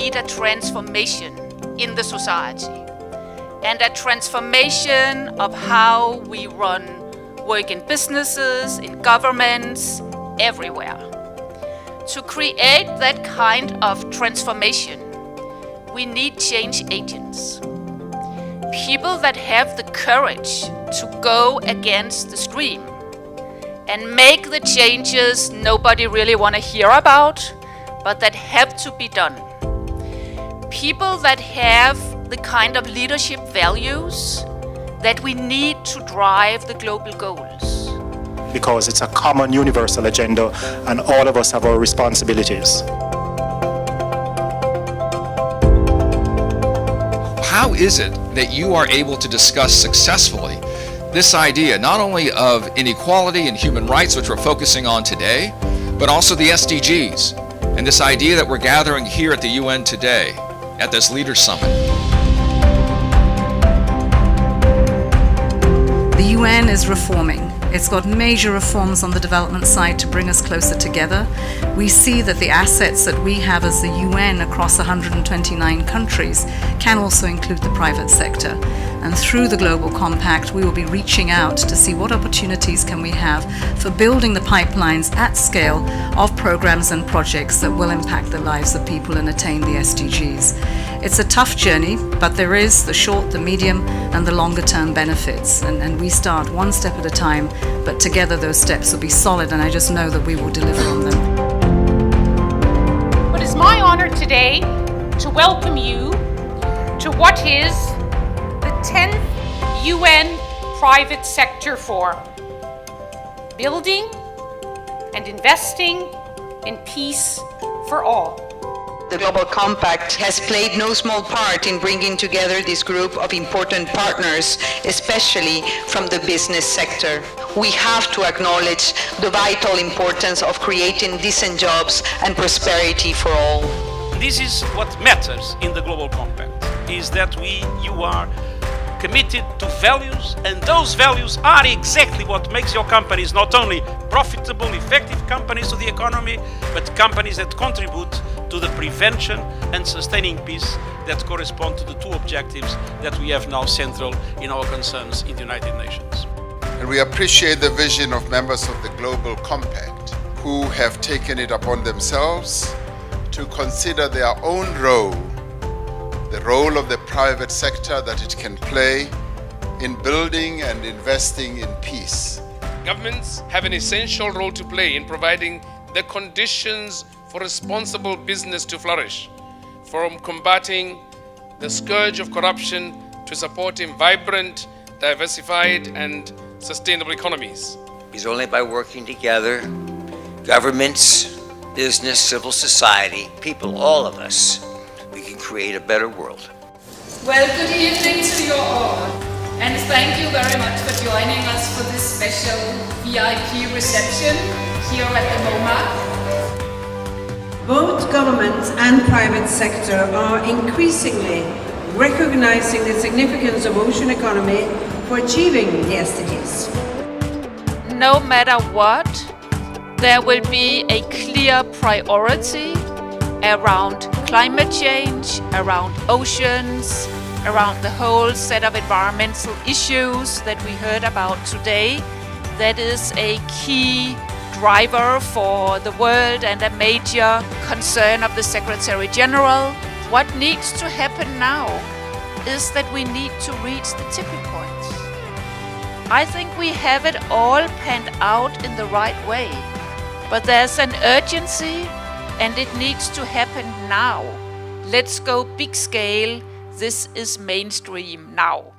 need a transformation in the society and a transformation of how we run work in businesses, in governments, everywhere. To create that kind of transformation, we need change agents. People that have the courage to go against the stream and make the changes nobody really want to hear about, but that have to be done. People that have the kind of leadership values that we need to drive the global goals. Because it's a common universal agenda and all of us have our responsibilities. How is it that you are able to discuss successfully this idea not only of inequality and human rights, which we're focusing on today, but also the SDGs and this idea that we're gathering here at the UN today at this Leaders Summit? The UN is reforming. It's got major reforms on the development side to bring us closer together. We see that the assets that we have as the UN across 129 countries can also include the private sector. And through the Global Compact, we will be reaching out to see what opportunities can we have for building the pipelines at scale of programs and projects that will impact the lives of people and attain the SDGs. It's a tough journey, but there is the short, the medium, and the longer term benefits. And we start one step at a time, but together those steps will be solid, and I just know that we will deliver on them. It is my honor today to welcome you to what is the 10th UN Private Sector Forum, Building and Investing in Peace for All. The Global Compact has played no small part in bringing together this group of important partners, especially from the business sector. We have to acknowledge the vital importance of creating decent jobs and prosperity for all. This is what matters in the Global Compact, is that you are committed to values, and those values are exactly what makes your companies not only profitable, effective companies to the economy, but companies that contribute to the prevention and sustaining peace that correspond to the two objectives that we have now central in our concerns in the United Nations. And we appreciate the vision of members of the Global Compact who have taken it upon themselves to consider their own role, the role of the private sector that it can play in building and investing in peace. Governments have an essential role to play in providing the conditions for responsible business to flourish, from combating the scourge of corruption to supporting vibrant, diversified and sustainable economies. It's only by working together, governments, business, civil society, people, all of us, we can create a better world. Well, good evening to you all, and thank you very much for joining us for this special VIP reception here at the MOHAMMED. Both government and private sector are increasingly recognizing the significance of ocean economy for achieving the SDGs. No matter what, there will be a clear priority around climate change, around oceans, around the whole set of environmental issues that we heard about today. That is a key driver for the world and a major concern of the Secretary General. What needs to happen now is that we need to reach the tipping point. I think we have it all panned out in the right way, but there's an urgency and it needs to happen now. Let's go big scale. This is mainstream now.